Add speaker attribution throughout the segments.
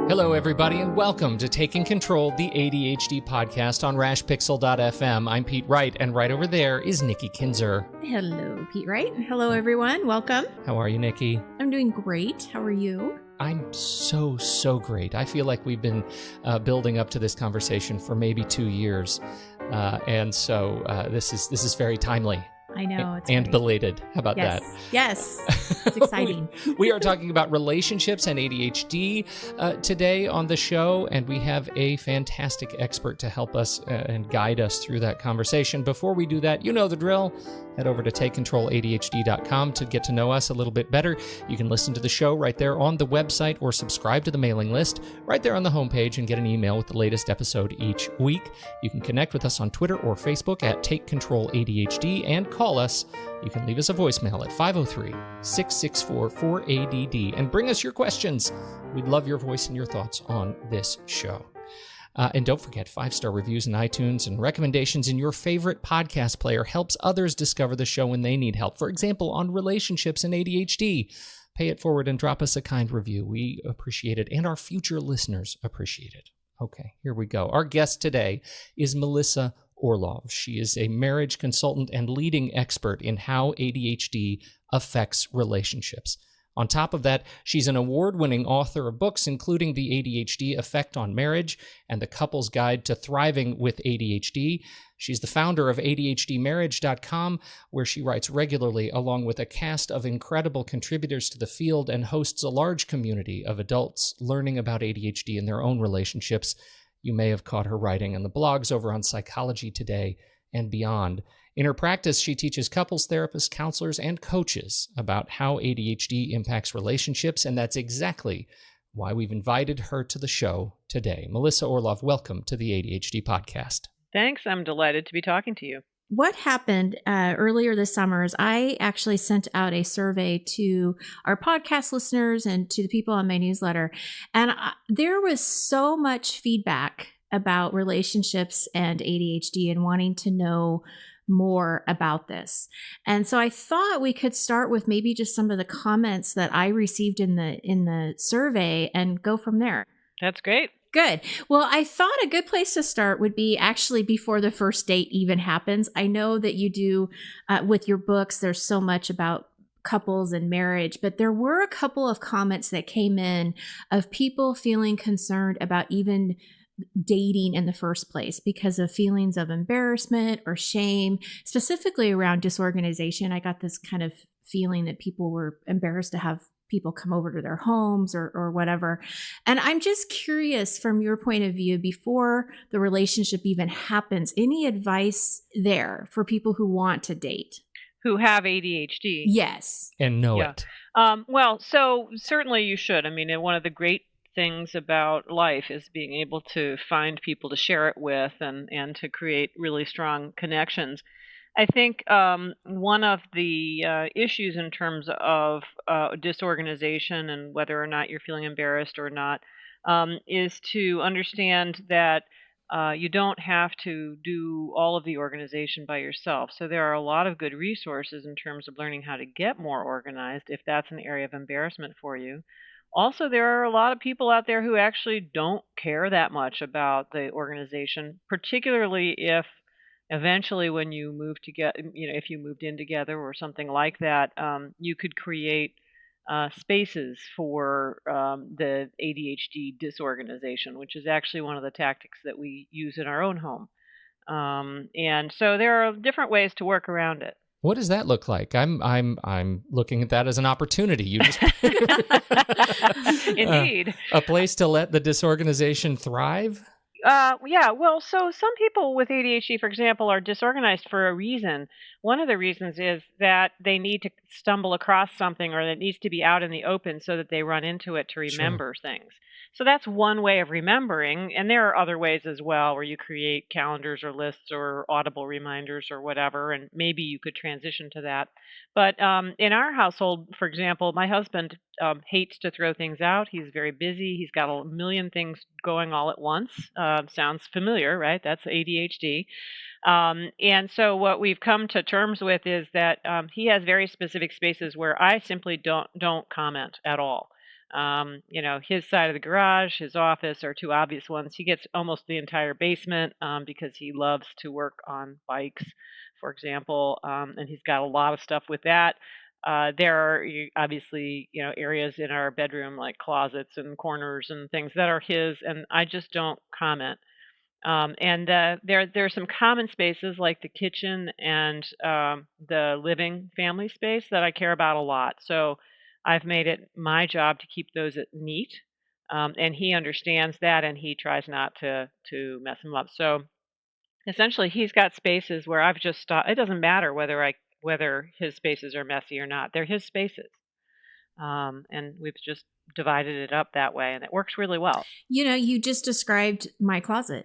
Speaker 1: Hello, everybody, and welcome to Taking Control, the ADHD podcast on rashpixel.fm. I'm Pete Wright, and right over there is Nikki Kinzer.
Speaker 2: Hello, Pete Wright. Hello, everyone. Welcome.
Speaker 1: How are you, Nikki?
Speaker 2: I'm doing great. How are you?
Speaker 1: I'm so great. I feel like we've been building up to this conversation for maybe 2 years, and so this is very timely.
Speaker 2: I know. It's
Speaker 1: and
Speaker 2: great.
Speaker 1: Belated. How about that?
Speaker 2: Yes. It's exciting.
Speaker 1: We are talking about relationships and ADHD today on the show, and we have a fantastic expert to help us and guide us through that conversation. Before we do that, you know the drill. Head over to TakeControlADHD.com to get to know us a little bit better. You can listen to the show right there on the website or subscribe to the mailing list right there on the homepage and get an email with the latest episode each week. You can connect with us on Twitter or Facebook at TakeControlADHD and call us. You can leave us a voicemail at 503-664-4ADD and bring us your questions. We'd love your voice and your thoughts on this show. And don't forget, 5-star reviews in iTunes and recommendations in your favorite podcast player helps others discover the show when they need help. For example, on relationships and ADHD. Pay it forward and drop us a kind review. We appreciate it, and our future listeners appreciate it. Okay, here we go. Our guest today is Melissa Orlov. She is a marriage consultant and leading expert in how ADHD affects relationships. On top of that, she's an award-winning author of books, including The ADHD Effect on Marriage and The Couple's Guide to Thriving with ADHD. She's the founder of ADHDmarriage.com, where she writes regularly along with a cast of incredible contributors to the field and hosts a large community of adults learning about ADHD in their own relationships. You may have caught her writing on the blogs over on Psychology Today and beyond. In her practice, she teaches couples therapists, counselors, and coaches about how ADHD impacts relationships, and that's exactly why we've invited her to the show today. Melissa Orlov, welcome to the ADHD podcast.
Speaker 3: Thanks. I'm delighted to be talking to you.
Speaker 2: What happened earlier this summer is I actually sent out a survey to our podcast listeners and to the people on my newsletter, and there was so much feedback about relationships and ADHD and wanting to know more about this. And so I thought we could start with maybe just some of the comments that I received in the survey and go from there.
Speaker 3: That's great.
Speaker 2: Good. Well, I thought a good place to start would be actually before the first date even happens. I know that you do with your books, there's so much about couples and marriage, but there were a couple of comments that came in of people feeling concerned about even dating in the first place because of feelings of embarrassment or shame, specifically around disorganization. I got this kind of feeling that people were embarrassed to have people come over to their homes or whatever. And I'm just curious from your point of view, before the relationship even happens, any advice there for people who want to date?
Speaker 3: Who have ADHD.
Speaker 2: Yes.
Speaker 1: And know it.
Speaker 3: Well, so certainly you should. I mean, one of the great things about life is being able to find people to share it with and to create really strong connections. I think one of the issues in terms of disorganization and whether or not you're feeling embarrassed or not is to understand that you don't have to do all of the organization by yourself. So there are a lot of good resources in terms of learning how to get more organized if that's an area of embarrassment for you. Also, there are a lot of people out there who actually don't care that much about the organization, particularly if eventually when you move together, if you moved in together or something like that, you could create spaces for the ADHD disorganization, which is actually one of the tactics that we use in our own home. And so there are different ways to work around it.
Speaker 1: What does that look like? I'm looking at that as an opportunity. You just
Speaker 3: Indeed.
Speaker 1: A place to let the disorganization thrive?
Speaker 3: Yeah, well, so some people with ADHD, for example, are disorganized for a reason. One of the reasons is that they need to stumble across something or that needs to be out in the open so that they run into it to remember things. So that's one way of remembering. And there are other ways as well where you create calendars or lists or audible reminders or whatever, and maybe you could transition to that. But in our household, for example, my husband hates to throw things out. He's very busy. He's got a million things going all at once. Sounds familiar, right? That's ADHD. And so what we've come to terms with is that he has very specific spaces where I simply don't comment at all. His side of the garage, his office are two obvious ones. He gets almost the entire basement because he loves to work on bikes, for example, and he's got a lot of stuff with that. There are obviously, areas in our bedroom like closets and corners and things that are his, and I just don't comment. And there's some common spaces like the kitchen and the living family space that I care about a lot. So I've made it my job to keep those neat, and he understands that, and he tries not to mess them up. So essentially, he's got spaces where I've just stopped. It doesn't matter whether his spaces are messy or not; they're his spaces, and we've just divided it up that way, and it works really well.
Speaker 2: You just described my closet.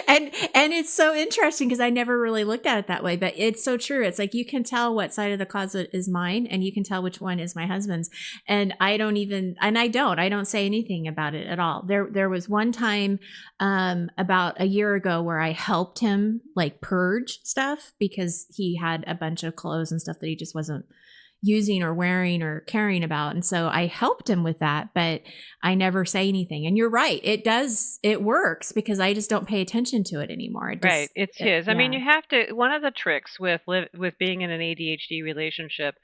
Speaker 2: and it's so interesting because I never really looked at it that way, but it's so true. It's like you can tell what side of the closet is mine, and you can tell which one is my husband's. And I don't say anything about it at all. There was one time about a year ago where I helped him like purge stuff because he had a bunch of clothes and stuff that he just wasn't using or wearing or caring about. And so I helped him with that, but I never say anything. And you're right. It works because I just don't pay attention to it anymore.
Speaker 3: Right. It's his. I mean, you have to, one of the tricks with being in an ADHD relationship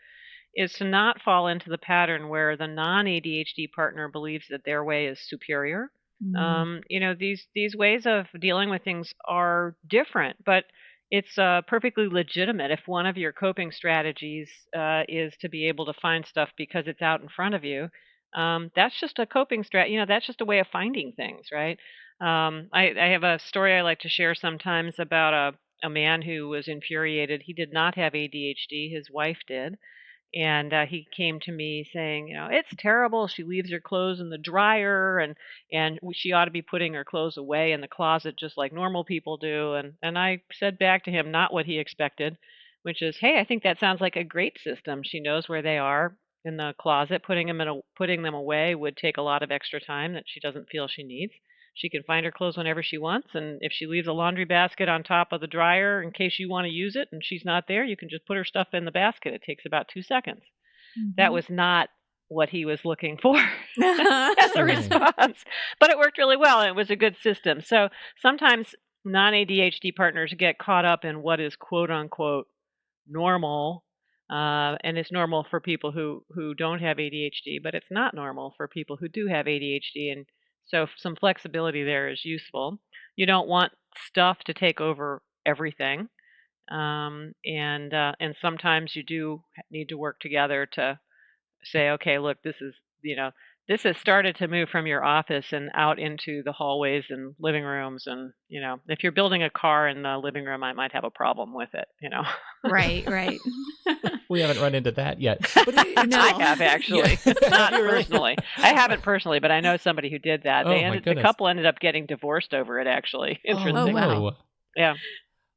Speaker 3: is to not fall into the pattern where the non-ADHD partner believes that their way is superior. These ways of dealing with things are different, but it's perfectly legitimate if one of your coping strategies is to be able to find stuff because it's out in front of you. That's just a coping strat. That's just a way of finding things, right? I have a story I like to share sometimes about a man who was infuriated. He did not have ADHD. His wife did. And he came to me saying, it's terrible. She leaves her clothes in the dryer, and she ought to be putting her clothes away in the closet just like normal people do. And I said back to him, not what he expected, which is, hey, I think that sounds like a great system. She knows where they are in the closet. Putting them away would take a lot of extra time that she doesn't feel she needs. She can find her clothes whenever she wants, and if she leaves a laundry basket on top of the dryer in case you want to use it and she's not there, you can just put her stuff in the basket. It takes about 2 seconds. That was not what he was looking for as a response, but it worked really well, and it was a good system. So sometimes non-ADHD partners get caught up in what is quote unquote normal, and it's normal for people who don't have ADHD, but it's not normal for people who do have ADHD. And so some flexibility there is useful. You don't want stuff to take over everything. And sometimes you do need to work together to say, okay, look, this has started to move from your office and out into the hallways and living rooms. And, if you're building a car in the living room, I might have a problem with it,
Speaker 2: Right.
Speaker 1: We haven't run into that yet.
Speaker 3: But I have actually. Not personally. I haven't personally, but I know somebody who did that. The couple ended up getting divorced over it, actually. Interesting.
Speaker 2: Oh, wow.
Speaker 3: Yeah.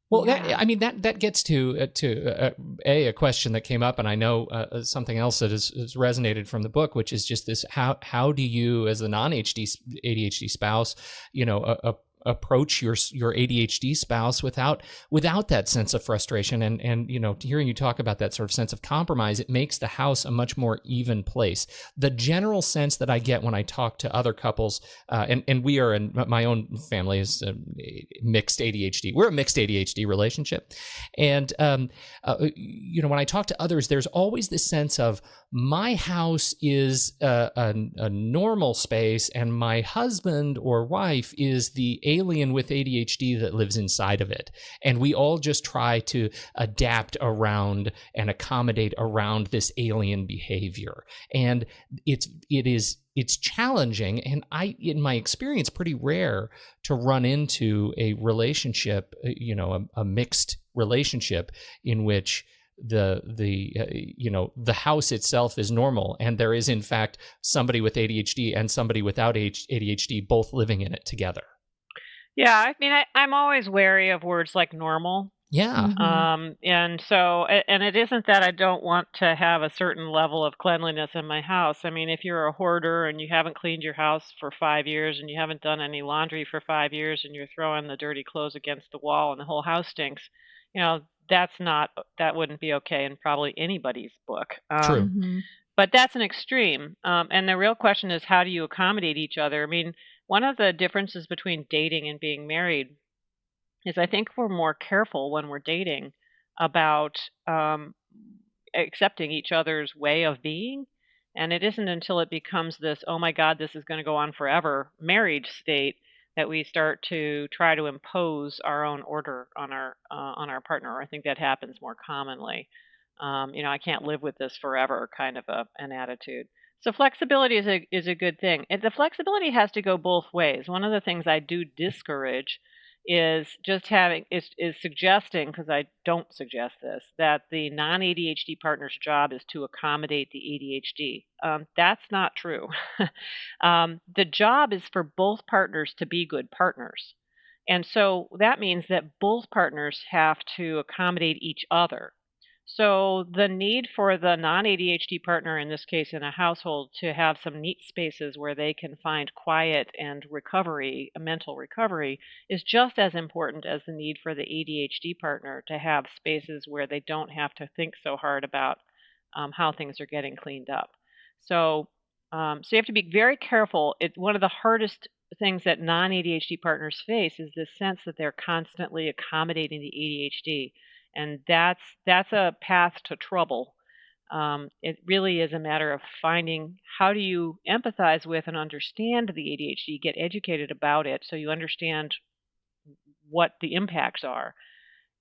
Speaker 1: Well, that gets to a question that came up, and I know something else that has resonated from the book, which is just this: how do you, as the non-ADHD spouse, approach your ADHD spouse without that sense of frustration, and hearing you talk about that sort of sense of compromise, it makes the house a much more even place. The general sense that I get when I talk to other couples, and we are in my own family is mixed ADHD. We're a mixed ADHD relationship, and when I talk to others, there's always this sense of my house is a normal space, and my husband or wife is the alien with ADHD that lives inside of it. And we all just try to adapt around and accommodate around this alien behavior. And it's challenging, and in my experience, pretty rare to run into a relationship, a mixed relationship in which the house itself is normal, and there is in fact somebody with ADHD and somebody without ADHD both living in it together.
Speaker 3: Yeah, I mean, I'm always wary of words like normal.
Speaker 1: Yeah.
Speaker 3: And so, and it isn't that I don't want to have a certain level of cleanliness in my house. I mean, if you're a hoarder and you haven't cleaned your house for 5 years and you haven't done any laundry for 5 years and you're throwing the dirty clothes against the wall and the whole house stinks, that wouldn't be okay in probably anybody's book.
Speaker 1: True.
Speaker 3: But that's an extreme. And the real question is, how do you accommodate each other? I mean, one of the differences between dating and being married is I think we're more careful when we're dating about accepting each other's way of being. And it isn't until it becomes this, oh my God, this is going to go on forever marriage state that we start to try to impose our own order on our partner. I think that happens more commonly. I can't live with this forever kind of an attitude. So flexibility is a good thing. And the flexibility has to go both ways. One of the things I do discourage is just having is suggesting, because I don't suggest this, that the non-ADHD partner's job is to accommodate the ADHD. That's not true. The job is for both partners to be good partners. And so that means that both partners have to accommodate each other. So the need for the non-ADHD partner, in this case in a household, to have some neat spaces where they can find quiet and recovery, mental recovery, is just as important as the need for the ADHD partner to have spaces where they don't have to think so hard about how things are getting cleaned up. So you have to be very careful. One of the hardest things that non-ADHD partners face is this sense that they're constantly accommodating the ADHD. And that's a path to trouble. It really is a matter of finding how do you empathize with and understand the ADHD, get educated about it so you understand what the impacts are,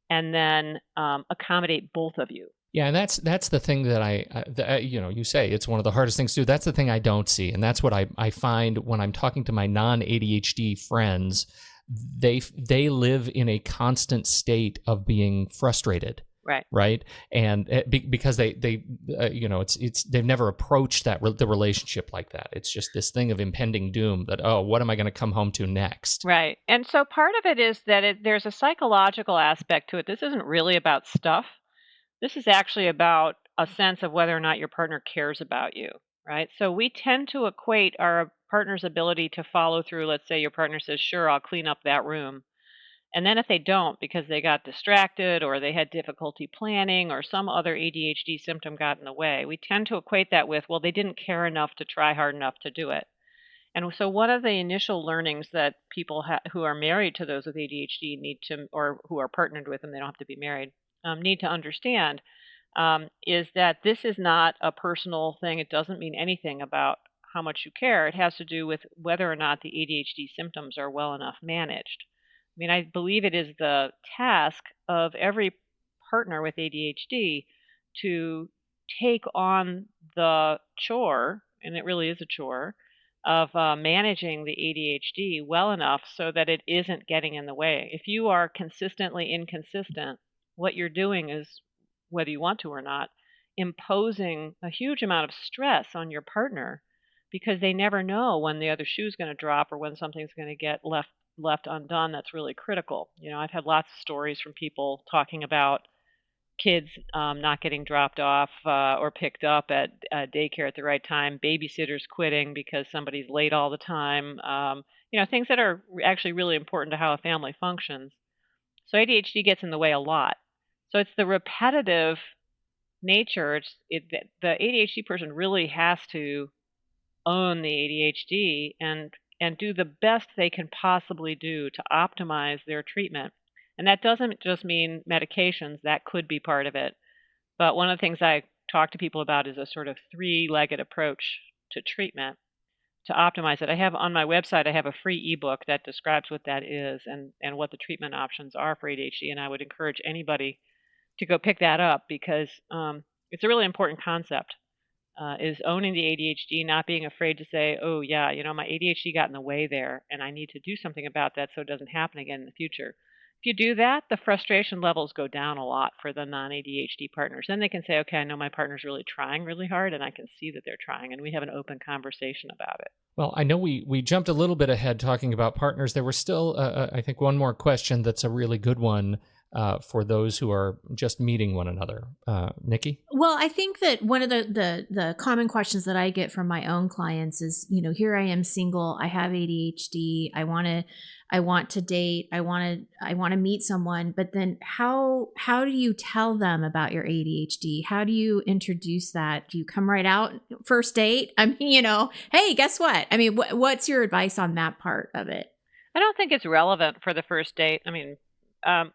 Speaker 3: and then accommodate both of you.
Speaker 1: Yeah, and that's the thing that you say it's one of the hardest things to do. That's the thing I don't see, and that's what I find when I'm talking to my non-ADHD friends. They live in a constant state of being frustrated, right, and because they've never approached the relationship like that. It's just this thing of impending doom that, oh, what am I going to come home to next?
Speaker 3: Right, and so part of it is that there's a psychological aspect to it. This isn't really about stuff. This is actually about a sense of whether or not your partner cares about you, right? So we tend to equate our partner's ability to follow through. Let's say your partner says, sure, I'll clean up that room. And then if they don't because they got distracted or they had difficulty planning or some other ADHD symptom got in the way, we tend to equate that with, well, they didn't care enough to try hard enough to do it. And so one of the initial learnings that people who are married to those with ADHD need to, or who are partnered with them, they don't have to be married, need to understand is that this is not a personal thing. It doesn't mean anything about how much you care. It has to do with whether or not the ADHD symptoms are well enough managed. I mean, I believe it is the task of every partner with ADHD to take on the chore, and it really is a chore, of managing the ADHD well enough so that it isn't getting in the way. If you are consistently inconsistent, what you're doing is, whether you want to or not, imposing a huge amount of stress on your partner because they never know when the other shoe's going to drop or when something's going to get left undone that's really critical. I've had lots of stories from people talking about kids not getting dropped off or picked up at daycare at the right time, babysitters quitting because somebody's late all the time, things that are actually really important to how a family functions. So ADHD gets in the way a lot. So it's the repetitive nature. The ADHD person really has to own the ADHD and do the best they can possibly do to optimize their treatment. And that doesn't just mean medications. That could be part of it. But one of the things I talk to people about is a sort of three-legged approach to treatment to optimize it. I have on my website, I have a free ebook that describes what that is and what the treatment options are for ADHD. And I would encourage anybody to go pick that up because it's a really important concept, is owning the ADHD, not being afraid to say, oh, yeah, my ADHD got in the way there, and I need to do something about that so it doesn't happen again in the future. If you do that, the frustration levels go down a lot for the non-ADHD partners. Then they can say, okay, I know my partner's really trying really hard, and I can see that they're trying, and we have an open conversation about it.
Speaker 1: Well, I know we jumped a little bit ahead talking about partners. There was still, I think, one more question that's a really good one for those who are just meeting one another? Nikki?
Speaker 2: Well, I think that one of the common questions that I get from my own clients is, here I am single, I have ADHD, I want to date, I want to meet someone, but then how do you tell them about your ADHD? How do you introduce that? Do you come right out first date? I mean, hey, guess what? I mean, what's your advice on that part of it?
Speaker 3: I don't think it's relevant for the first date. I mean,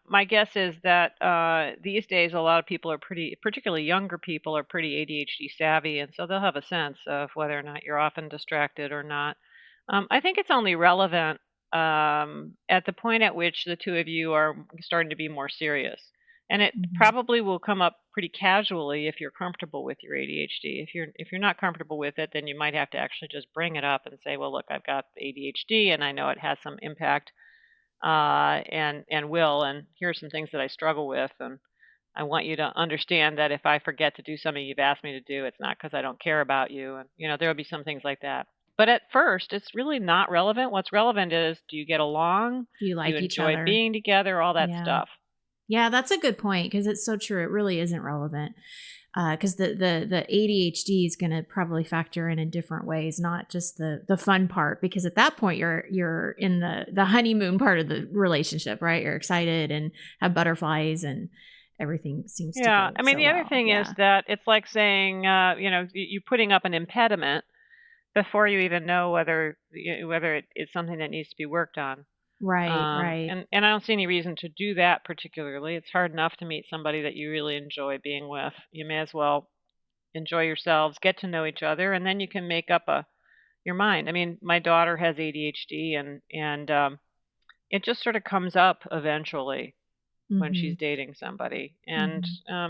Speaker 3: my guess is that these days a lot of people are particularly younger people, are pretty ADHD savvy, and so they'll have a sense of whether or not you're often distracted or not. I think it's only relevant at the point at which the two of you are starting to be more serious. And it probably will come up pretty casually if you're comfortable with your ADHD. If you're not comfortable with it, then you might have to actually just bring it up and say, well, look, I've got ADHD and I know it has some impact and here's some things that I struggle with, and I want you to understand that if I forget to do something you've asked me to do, it's not because I don't care about you, and there will be some things like that. But at first, it's really not relevant. What's relevant is, do you get along?
Speaker 2: Do you like
Speaker 3: do you
Speaker 2: each
Speaker 3: enjoy
Speaker 2: other?
Speaker 3: being together? All that stuff.
Speaker 2: Yeah, that's a good point, because it's so true. It really isn't relevant. Because the ADHD is going to probably factor in different ways, not just the fun part. Because at that point, you're in the honeymoon part of the relationship, right? You're excited and have butterflies and everything seems to go
Speaker 3: I mean,
Speaker 2: so
Speaker 3: the other
Speaker 2: well.
Speaker 3: thing is that it's like saying, you putting up an impediment before you even know whether it's something that needs to be worked on.
Speaker 2: Right.
Speaker 3: And I don't see any reason to do that particularly. It's hard enough to meet somebody that you really enjoy being with. You may as well enjoy yourselves, get to know each other, and then you can make up your mind. I mean, my daughter has ADHD, and it just sort of comes up eventually when she's dating somebody. And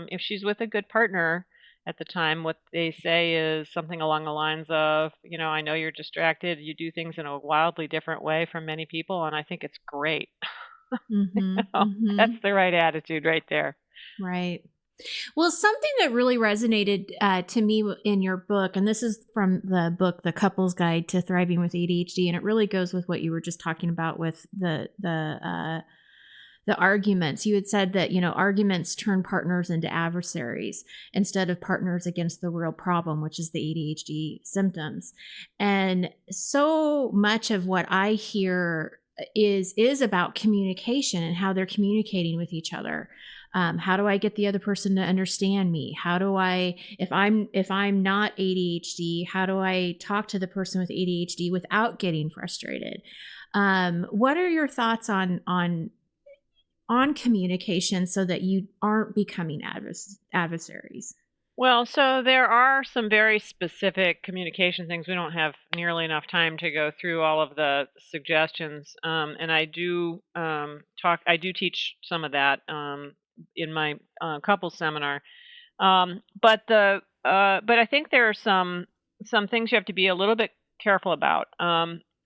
Speaker 3: if she's with a good partner at the time, what they say is something along the lines of, I know you're distracted. You do things in a wildly different way from many people, and I think it's great. That's the right attitude right there.
Speaker 2: Right. Well, something that really resonated to me in your book, and this is from the book, The Couple's Guide to Thriving with ADHD, and it really goes with what you were just talking about with the arguments. You had said that, arguments turn partners into adversaries instead of partners against the real problem, which is the ADHD symptoms. And so much of what I hear is about communication and how they're communicating with each other. How do I get the other person to understand me? How do I, if I'm not ADHD, how do I talk to the person with ADHD without getting frustrated? What are your thoughts on communication so that you aren't becoming adversaries?
Speaker 3: Well, so there are some very specific communication things. We don't have nearly enough time to go through all of the suggestions, and I do teach some of that in my couples seminar. But I think there are some things you have to be a little bit careful about.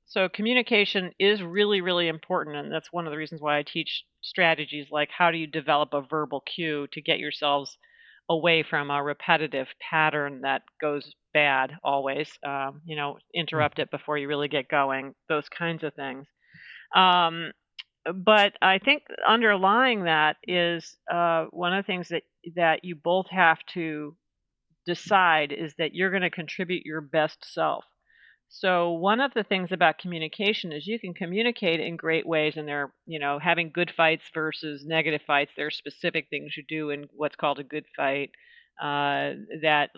Speaker 3: So communication is really, really important, and that's one of the reasons why I teach strategies like how do you develop a verbal cue to get yourselves away from a repetitive pattern that goes bad always. Interrupt it before you really get going, those kinds of things. But I think underlying that is one of the things that you both have to decide is that you're going to contribute your best self. So one of the things about communication is you can communicate in great ways, and they're, having good fights versus negative fights. There are specific things you do in what's called a good fight that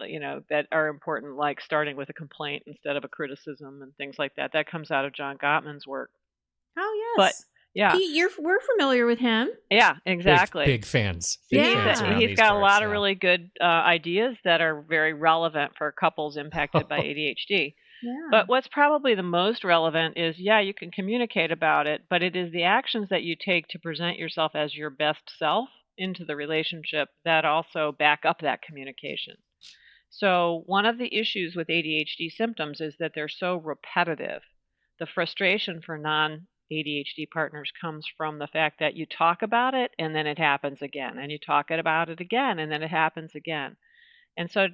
Speaker 3: are important, like starting with a complaint instead of a criticism and things like that. That comes out of John Gottman's work.
Speaker 2: Oh, yes.
Speaker 3: But yeah,
Speaker 2: Pete, we're familiar with him.
Speaker 3: Yeah, exactly.
Speaker 1: Big fans.
Speaker 3: He's got a lot of really good ideas that are very relevant for couples impacted by ADHD.
Speaker 2: Yeah.
Speaker 3: But what's probably the most relevant is, you can communicate about it, but it is the actions that you take to present yourself as your best self into the relationship that also back up that communication. So one of the issues with ADHD symptoms is that they're so repetitive. The frustration for non-ADHD partners comes from the fact that you talk about it and then it happens again, and you talk about it again and then it happens again. And so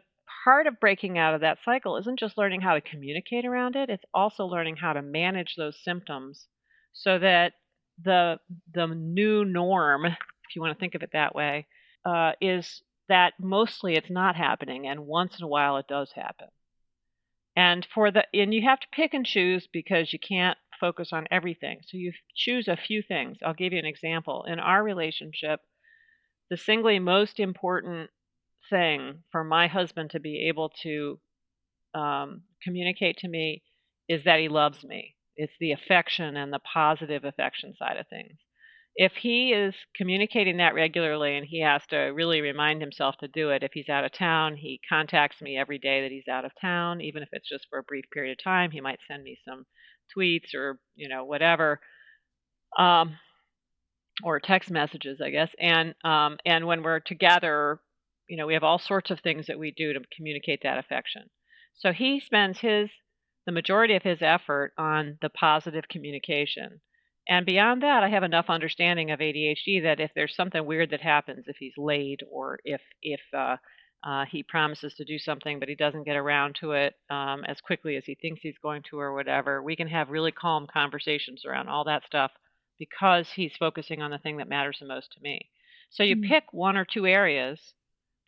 Speaker 3: part of breaking out of that cycle isn't just learning how to communicate around it, it's also learning how to manage those symptoms so that the new norm if you want to think of it that way, is that mostly it's not happening, and once in a while it does happen. And you have to pick and choose because you can't focus on everything. So you choose a few things. I'll give you an example. In our relationship, the singly most important thing for my husband to be able to communicate to me is that he loves me. It's the affection and the positive affection side of things. If he is communicating that regularly, and he has to really remind himself to do it, if he's out of town, he contacts me every day that he's out of town, even if it's just for a brief period of time. He might send me some tweets or, whatever, or text messages, I guess. And when we're together, we have all sorts of things that we do to communicate that affection. So he spends the majority of his effort on the positive communication. And beyond that, I have enough understanding of ADHD that if there's something weird that happens, if he's late or if he promises to do something but he doesn't get around to it as quickly as he thinks he's going to or whatever, we can have really calm conversations around all that stuff because he's focusing on the thing that matters the most to me. So you pick one or two areas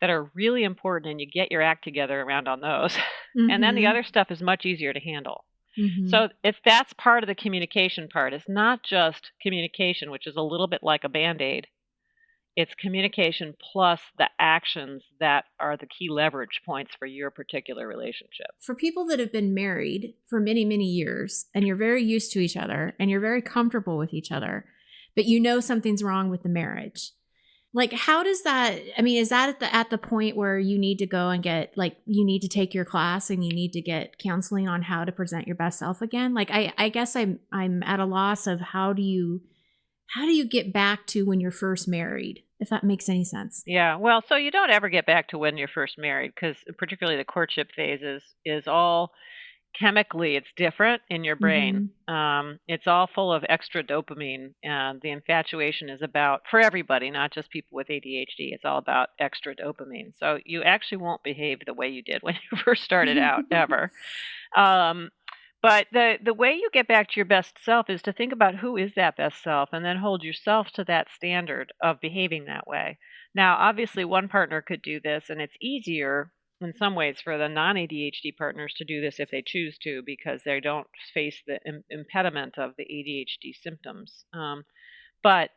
Speaker 3: that are really important and you get your act together around on those. And then the other stuff is much easier to handle. So that's part of the communication part. It's not just communication, which is a little bit like a Band-Aid. It's communication plus the actions that are the key leverage points for your particular relationship.
Speaker 2: For people that have been married for many, many years, and you're very used to each other and you're very comfortable with each other, but something's wrong with the marriage. Like, how does that, is that at the point where you need to go and get, you need to take your class and you need to get counseling on how to present your best self again? Like, I guess I'm at a loss of how do you get back to when you're first married, if that makes any sense? Yeah,
Speaker 3: well, so you don't ever get back to when you're first married, because particularly the courtship phase is all chemically, it's different in your brain. It's all full of extra dopamine, and the infatuation is about, for everybody, not just people with ADHD, it's all about extra dopamine. So you actually won't behave the way you did when you first started out, ever. But the way you get back to your best self is to think about who is that best self and then hold yourself to that standard of behaving that way. Now, obviously, one partner could do this, and it's easier in some ways for the non-ADHD partners to do this if they choose to, because they don't face the impediment of the ADHD symptoms. But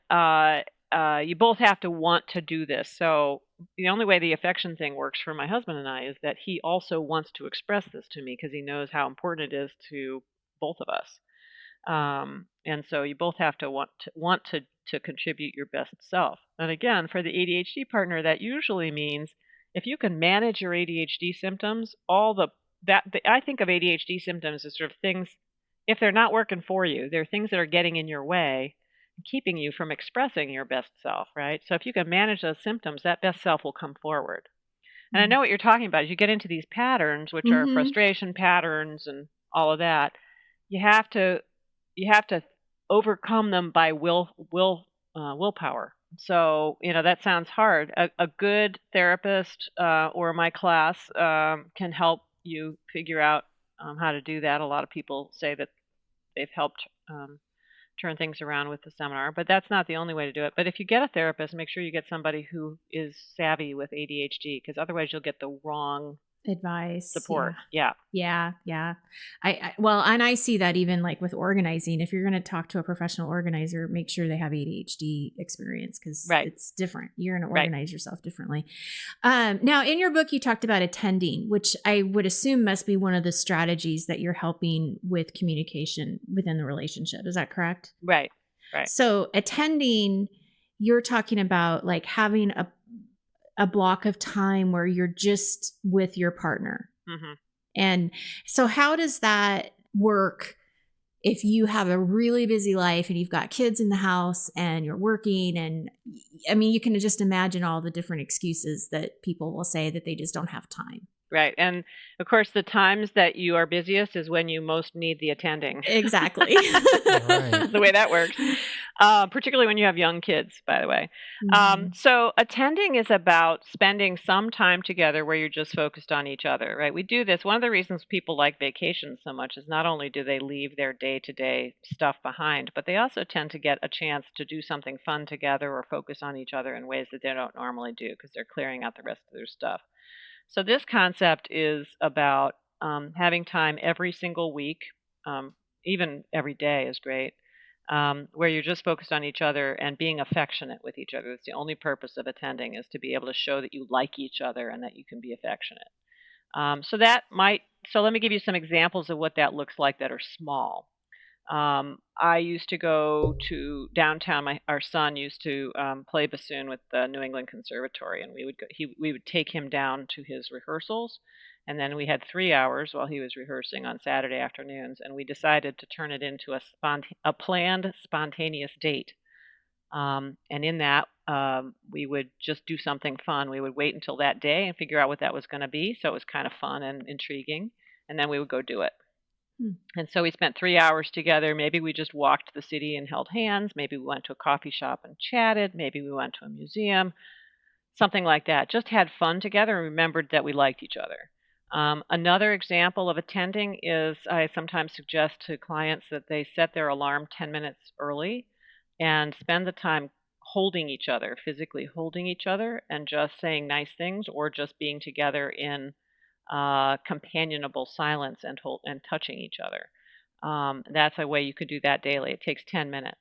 Speaker 3: you both have to want to do this. So the only way the affection thing works for my husband and I is that he also wants to express this to me because he knows how important it is to both of us. And so you both have to want to contribute your best self. And again, for the ADHD partner, that usually means if you can manage your ADHD symptoms, I think of ADHD symptoms as sort of things, if they're not working for you, they're things that are getting in your way, keeping you from expressing your best self, right? So if you can manage those symptoms, that best self will come forward. And I know what you're talking about. As you get into these patterns, which are frustration patterns and all of that, you have to overcome them by willpower. So, that sounds hard. A good therapist or my class can help you figure out how to do that. A lot of people say that they've helped turn things around with the seminar, but that's not the only way to do it. But if you get a therapist, make sure you get somebody who is savvy with ADHD, because otherwise you'll get the wrong
Speaker 2: advice,
Speaker 3: support.
Speaker 2: Yeah. I see that even like with organizing. If you're going to talk to a professional organizer, make sure they have ADHD experience, because it's different. You're going to organize yourself differently. Now, in your book, you talked about attending, which I would assume must be one of the strategies that you're helping with communication within the relationship. Is that correct?
Speaker 3: Right.
Speaker 2: So attending, you're talking about like having a block of time where you're just with your partner. And so how does that work if you have a really busy life and you've got kids in the house and you're working? And you can just imagine all the different excuses that people will say that they just don't have time.
Speaker 3: Right. And of course, the times that you are busiest is when you most need the attending.
Speaker 2: Exactly.
Speaker 3: Right. The way that works. Particularly when you have young kids, by the way.
Speaker 2: Mhm.
Speaker 3: So attending is about spending some time together where you're just focused on each other, right? We do this. One of the reasons people like vacations so much is not only do they leave their day-to-day stuff behind, but they also tend to get a chance to do something fun together or focus on each other in ways that they don't normally do because they're clearing out the rest of their stuff. So this concept is about having time every single week, um, even every day is great, where you're just focused on each other and being affectionate with each other. That's the only purpose of attending, is to be able to show that you like each other and that you can be affectionate. So that might. So let me give you some examples of what that looks like that are small. I used to go to downtown. Our son used to play bassoon with the New England Conservatory, and we would take him down to his rehearsals, and then we had 3 hours while he was rehearsing on Saturday afternoons, and we decided to turn it into a planned spontaneous date. And in that, we would just do something fun. We would wait until that day and figure out what that was going to be. So it was kind of fun and intriguing, and then we would go do it. And so we spent 3 hours together. Maybe we just walked the city and held hands. Maybe we went to a coffee shop and chatted. Maybe we went to a museum, something like that. Just had fun together and remembered that we liked each other. Another example of attending is I sometimes suggest to clients that they set their alarm 10 minutes early and spend the time holding each other, physically holding each other, and just saying nice things or just being together in companionable silence and touching each other. That's a way you could do that daily. It takes 10 minutes.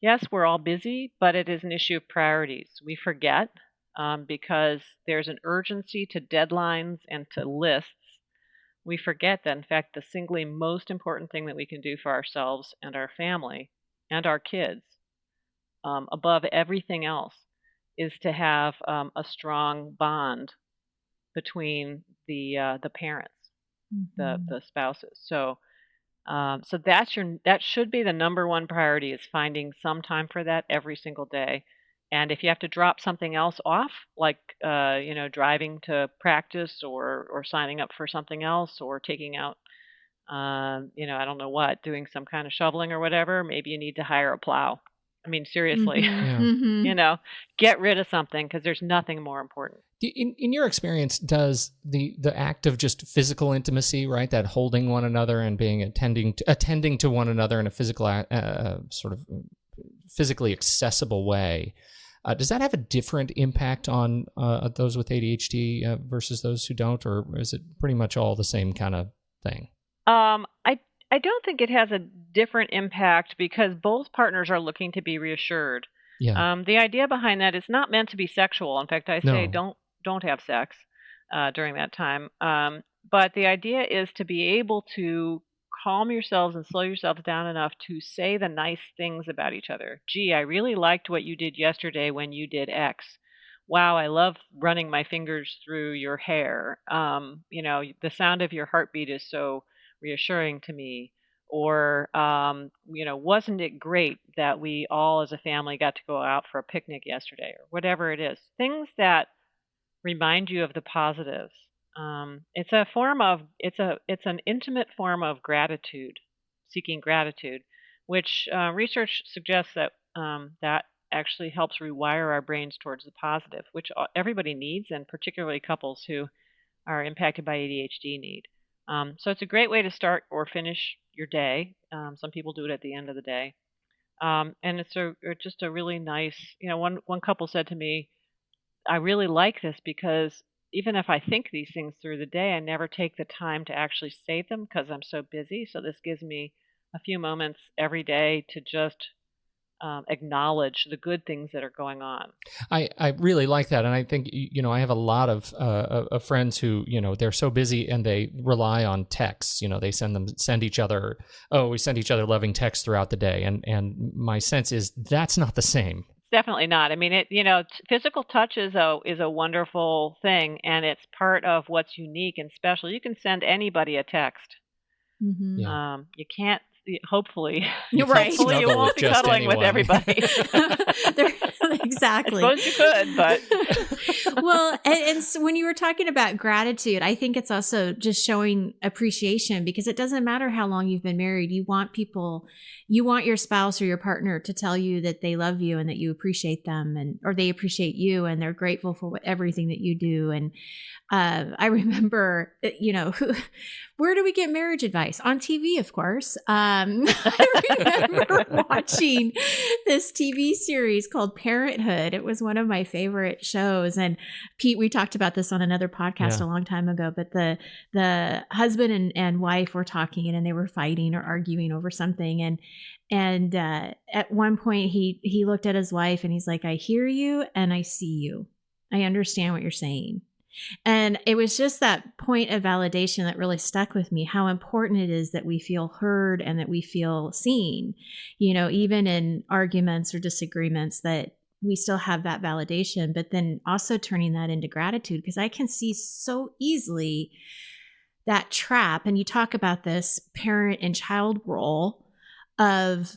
Speaker 3: Yes, we're all busy, but it is an issue of priorities. We forget because there's an urgency to deadlines and to lists. We forget that, in fact, the singly most important thing that we can do for ourselves and our family and our kids, above everything else, is to have a strong bond between the parents, the spouses. So that should be the number one priority, is finding some time for that every single day. And if you have to drop something else off, like driving to practice or signing up for something else or taking out I don't know what, doing some kind of shoveling or whatever, maybe you need to hire a plow. I mean, seriously,
Speaker 1: Yeah.
Speaker 3: get rid of something because there's nothing more important.
Speaker 1: In your experience, does the act of just physical intimacy, right, that holding one another and being attending to one another in a physical sort of physically accessible way, does that have a different impact on those with ADHD versus those who don't, or is it pretty much all the same kind of thing?
Speaker 3: I don't think it has a different impact because both partners are looking to be reassured.
Speaker 1: Yeah.
Speaker 3: The idea behind that is not meant to be sexual. In fact, I say don't have sex during that time. But the idea is to be able to calm yourselves and slow yourselves down enough to say the nice things about each other. Gee, I really liked what you did yesterday when you did X. Wow, I love running my fingers through your hair. The sound of your heartbeat is so reassuring to me. Or, wasn't it great that we all as a family got to go out for a picnic yesterday, or whatever it is. Things that remind you of the positives. It's an intimate form of gratitude, seeking gratitude, which research suggests that that actually helps rewire our brains towards the positive, which everybody needs, and particularly couples who are impacted by ADHD need. So it's a great way to start or finish your day. Some people do it at the end of the day. And it's just a really nice, one couple said to me, I really like this because even if I think these things through the day, I never take the time to actually say them because I'm so busy. So this gives me a few moments every day to just acknowledge the good things that are going on.
Speaker 1: I really like that, and I think I have a lot of friends who they're so busy and they rely on texts. They send each other loving texts throughout the day, and my sense is that's not the same.
Speaker 3: It's definitely not. I mean, physical touch is a wonderful thing, and it's part of what's unique and special. You can send anybody a text.
Speaker 2: Mm-hmm.
Speaker 1: Yeah.
Speaker 3: You can't hopefully,
Speaker 1: You
Speaker 2: Right.
Speaker 1: can't
Speaker 3: hopefully you
Speaker 1: snuggle
Speaker 3: won't
Speaker 1: with
Speaker 3: be
Speaker 1: just
Speaker 3: cuddling with
Speaker 1: anyone.
Speaker 3: everybody.
Speaker 2: Exactly.
Speaker 3: I suppose you could, but
Speaker 2: Well, and so when you were talking about gratitude, I think it's also just showing appreciation, because it doesn't matter how long you've been married. You want your spouse or your partner to tell you that they love you and that you appreciate them, or they appreciate you and they're grateful for everything that you do. And I remember, where do we get marriage advice? On TV, of course. I remember watching this TV series called Parenthood. It was one of my favorite shows. And Pete, we talked about this on another podcast a long time ago, but the husband and wife were talking, and they were fighting or arguing over something. And at one point he looked at his wife and he's like, I hear you and I see you. I understand what you're saying. And it was just that point of validation that really stuck with me, how important it is that we feel heard and that we feel seen, even in arguments or disagreements, that we still have that validation, but then also turning that into gratitude, because I can see so easily that trap. And you talk about this parent and child role of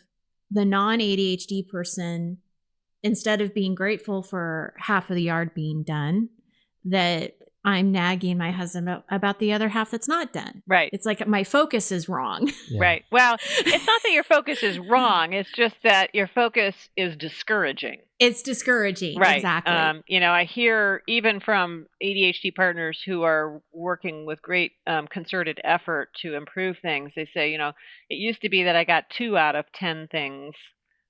Speaker 2: the non-ADHD person, instead of being grateful for half of the yard being done, that I'm nagging my husband about the other half that's not done.
Speaker 3: Right.
Speaker 2: It's like my focus is wrong.
Speaker 1: Yeah.
Speaker 3: Right. Well, it's not that your focus is wrong. It's just that your focus is discouraging.
Speaker 2: It's discouraging.
Speaker 3: Right.
Speaker 2: Exactly.
Speaker 3: I hear even from ADHD partners who are working with great concerted effort to improve things. They say, it used to be that I got 2 out of 10 things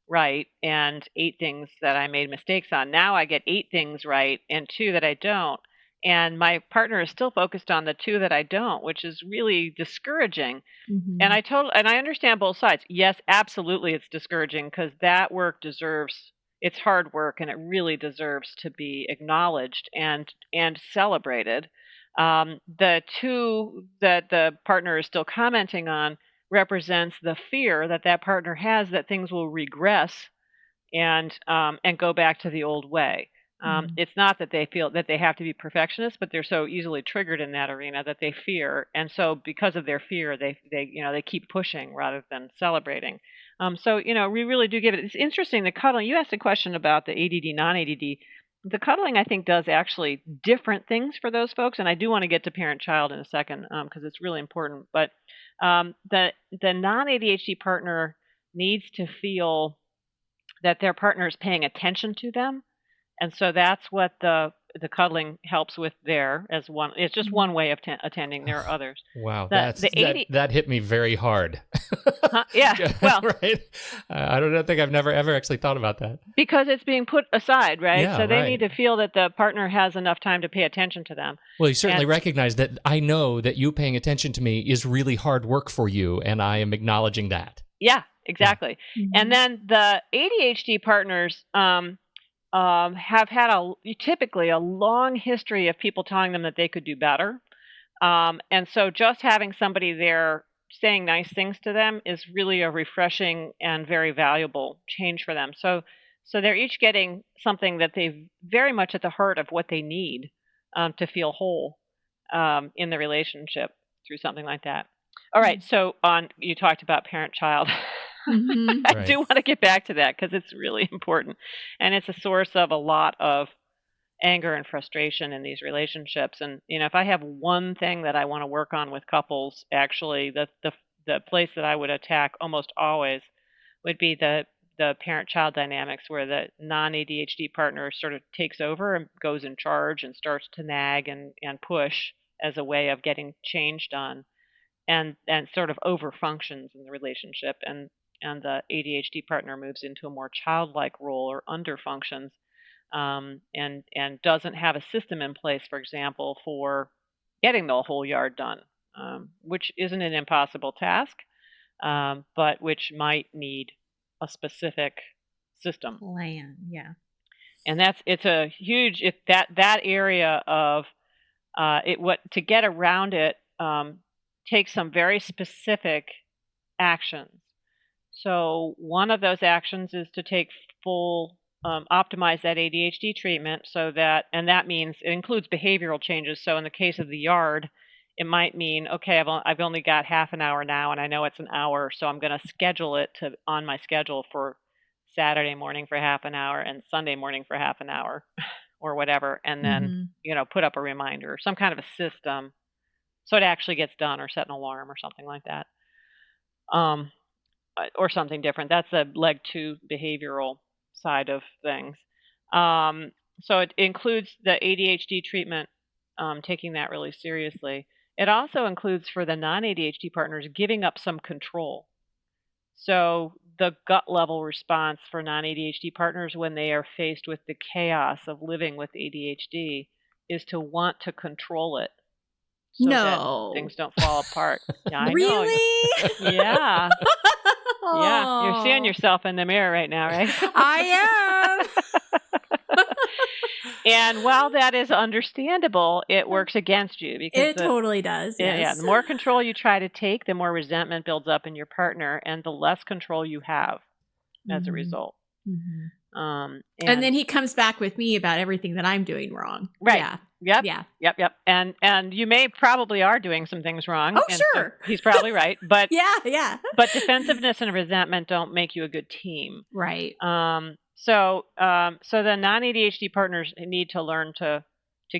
Speaker 3: right and 8 things that I made mistakes on. Now I get 8 things right and 2 that I don't. And my partner is still focused on the 2 that I don't, which is really discouraging.
Speaker 2: Mhm.
Speaker 3: And I understand both sides. Yes, absolutely, it's discouraging, because that work it's hard work, and it really deserves to be acknowledged and celebrated. The 2 that the partner is still commenting on represents the fear that partner has that things will regress and go back to the old way. It's not that they feel that they have to be perfectionists, but they're so easily triggered in that arena that they fear, and so because of their fear, they keep pushing rather than celebrating. We really do give it. It's interesting, the cuddling. You asked a question about the ADD, non-ADD. The cuddling, I think, does actually different things for those folks, and I do want to get to parent-child in a second because it's really important. But the non-ADHD partner needs to feel that their partner is paying attention to them. And so that's what the cuddling helps with there as one. It's just one way of attending. There are others.
Speaker 1: Wow,
Speaker 3: that
Speaker 1: hit me very hard.
Speaker 3: Yeah, well,
Speaker 1: right. I don't think I've never ever actually thought about that,
Speaker 3: because it's being put aside, right?
Speaker 1: Yeah,
Speaker 3: so they
Speaker 1: right.
Speaker 3: need to feel that the partner has enough time to pay attention to them.
Speaker 1: Well, you certainly recognize that I know that you paying attention to me is really hard work for you, and I am acknowledging that.
Speaker 3: Yeah, exactly.
Speaker 2: Mhm.
Speaker 3: And then the ADHD partners have had typically a long history of people telling them that they could do better. And so just having somebody there saying nice things to them is really a refreshing and very valuable change for them. So they're each getting something that they very much at the heart of what they need to feel whole in the relationship through something like that. All right. So you talked about parent-child.
Speaker 2: Mhm.
Speaker 3: I do want to get back to that because it's really important. And it's a source of a lot of anger and frustration in these relationships. And, if I have one thing that I want to work on with couples, actually, the place that I would attack almost always would be the parent-child dynamics, where the non-ADHD partner sort of takes over and goes in charge and starts to nag and push as a way of getting change done, and sort of over functions in the relationship. And the ADHD partner moves into a more childlike role or under functions, and doesn't have a system in place, for example, for getting the whole yard done, which isn't an impossible task, but which might need a specific system.
Speaker 2: Plan. Yeah.
Speaker 3: And it's a huge, if that area of to get around it takes some very specific actions. So one of those actions is to take full optimize that ADHD treatment, and that means it includes behavioral changes. So in the case of the yard, it might mean, okay, I've only got half an hour now, and I know it's an hour, so I'm going to schedule it on my schedule for Saturday morning for half an hour and Sunday morning for half an hour, or whatever, and then put up a reminder, some kind of a system, so it actually gets done, or set an alarm or something like that, or something different. That's the leg 2 behavioral side of things. So it includes the ADHD treatment, taking that really seriously. It also includes, for the non-ADHD partners, giving up some control. So the gut level response for non-ADHD partners when they are faced with the chaos of living with ADHD is to want to control it so that things don't fall apart. Yeah, I know.
Speaker 2: Really?
Speaker 3: Yeah. Yeah, you're seeing yourself in the mirror right now, right?
Speaker 2: I am.
Speaker 3: And while that is understandable, it works against you, because
Speaker 2: it totally does. Yes.
Speaker 3: Yeah, the more control you try to take, the more resentment builds up in your partner, and the less control you have as a result.
Speaker 2: And then he comes back with me about everything that I'm doing wrong.
Speaker 3: Right.
Speaker 2: Yeah.
Speaker 3: Yep.
Speaker 2: Yeah.
Speaker 3: Yep. And you probably are doing some things wrong.
Speaker 2: Oh,
Speaker 3: and
Speaker 2: sure.
Speaker 3: So he's probably right. But
Speaker 2: yeah.
Speaker 3: But defensiveness and resentment don't make you a good team.
Speaker 2: Right.
Speaker 3: So the non-ADHD partners need to learn to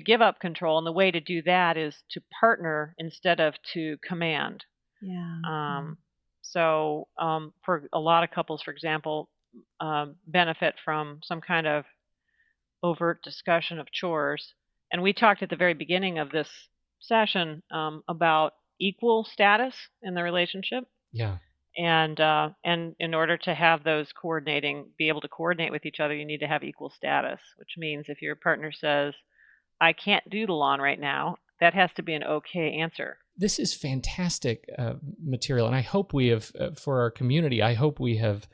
Speaker 3: give up control, and the way to do that is to partner instead of to command.
Speaker 2: Yeah.
Speaker 3: So for a lot of couples, for example, benefit from some kind of overt discussion of chores. And we talked at the very beginning of this session about equal status in the relationship.
Speaker 1: Yeah.
Speaker 3: And in order to have those be able to coordinate with each other, you need to have equal status, which means if your partner says, I can't do the lawn right now, that has to be an okay answer.
Speaker 1: This is fantastic material, and I hope we have, for our community, I hope we have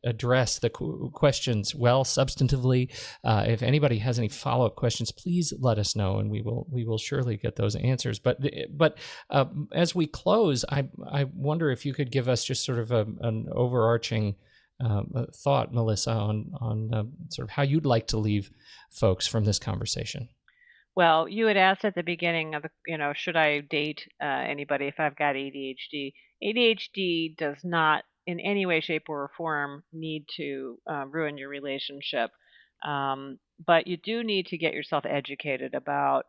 Speaker 1: addressed the questions well, substantively. If anybody has any follow-up questions, please let us know, and we will surely get those answers. But as we close, I wonder if you could give us just sort of an overarching thought, Melissa, on sort of how you'd like to leave folks from this conversation.
Speaker 3: Well, you had asked at the beginning of should I date anybody if I've got ADHD? ADHD does not in any way, shape, or form need to ruin your relationship. But you do need to get yourself educated about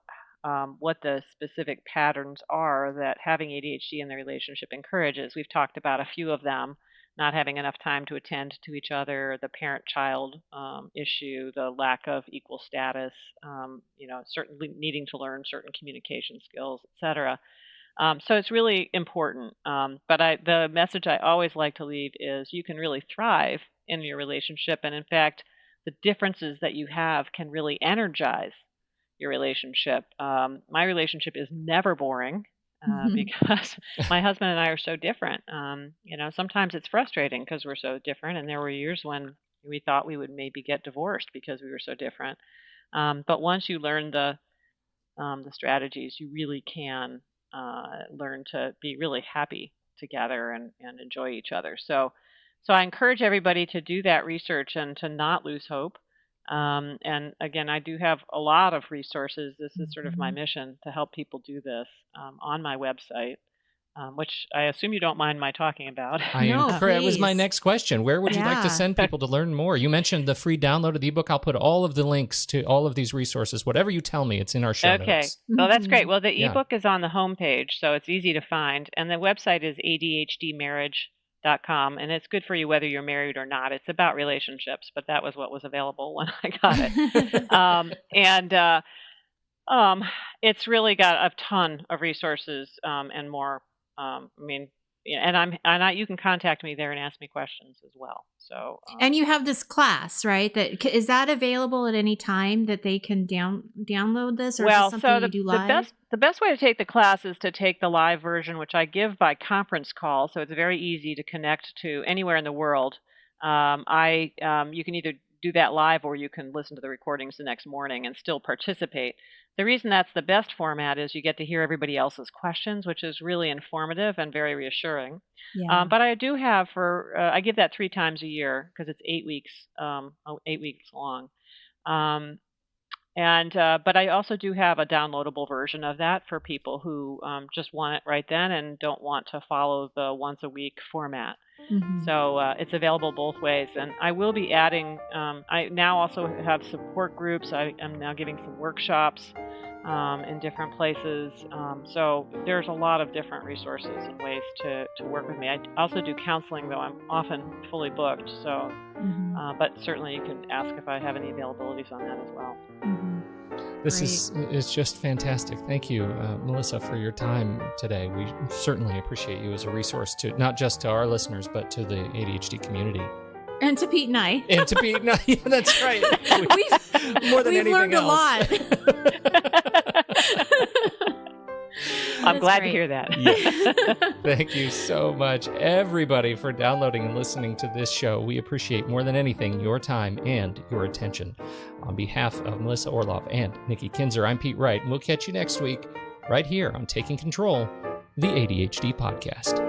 Speaker 3: what the specific patterns are that having ADHD in the relationship encourages. We've talked about a few of them: not having enough time to attend to each other, the parent-child issue, the lack of equal status, certainly needing to learn certain communication skills, etc. So it's really important. But the message I always like to leave is you can really thrive in your relationship. And in fact, the differences that you have can really energize your relationship. My relationship is never boring because my husband and I are so different. Sometimes it's frustrating because we're so different. And there were years when we thought we would maybe get divorced because we were so different. But once you learn the strategies, you really can learn to be really happy together and enjoy each other. So I encourage everybody to do that research and to not lose hope. And again, I do have a lot of resources. This is sort of my mission, to help people do this on my website, which I assume you don't mind my talking about.
Speaker 1: It was my next question. Where would you like to send people to learn more? You mentioned the free download of the ebook. I'll put all of the links to all of these resources. Whatever you tell me, it's in our show notes.
Speaker 3: Okay. Well, that's great. Well, the ebook is on the homepage, so it's easy to find. And the website is ADHDmarriage.com, and it's good for you whether you're married or not. It's about relationships, but that was what was available when I got it. It's really got a ton of resources and more. You can contact me there and ask me questions as well. So,
Speaker 2: and you have this class, right? Is that available at any time that they can download this, or is this something you do live?
Speaker 3: The best way to take the class is to take the live version, which I give by conference call. So it's very easy to connect to anywhere in the world. You can either do that live, or you can listen to the recordings the next morning and still participate. The reason that's the best format is you get to hear everybody else's questions, which is really informative and very reassuring. Yeah. But I do have I give that 3 times a year because it's 8 weeks long. And but I also do have a downloadable version of that for people who just want it right then and don't want to follow the once a week format.
Speaker 2: Mhm.
Speaker 3: So it's available both ways. And I will be adding, I now also have support groups. I am now giving some workshops in different places. So there's a lot of different resources and ways to work with me. I also do counseling, though I'm often fully booked. So, but certainly you can ask if I have any availabilities on that as well.
Speaker 1: This is just fantastic. Thank you, Melissa, for your time today. We certainly appreciate you as a resource to not just to our listeners, but to the ADHD community.
Speaker 2: And to Pete and I.
Speaker 1: And to Pete and I. Yeah, that's right. More than anything
Speaker 2: learned
Speaker 1: else.
Speaker 2: a lot.
Speaker 3: I'm glad to hear that.
Speaker 1: Yeah. Thank you so much, everybody, for downloading and listening to this show. We appreciate more than anything your time and your attention. On behalf of Melissa Orlov and Nikki Kinzer, I'm Pete Wright, and we'll catch you next week right here on Taking Control, the ADHD podcast.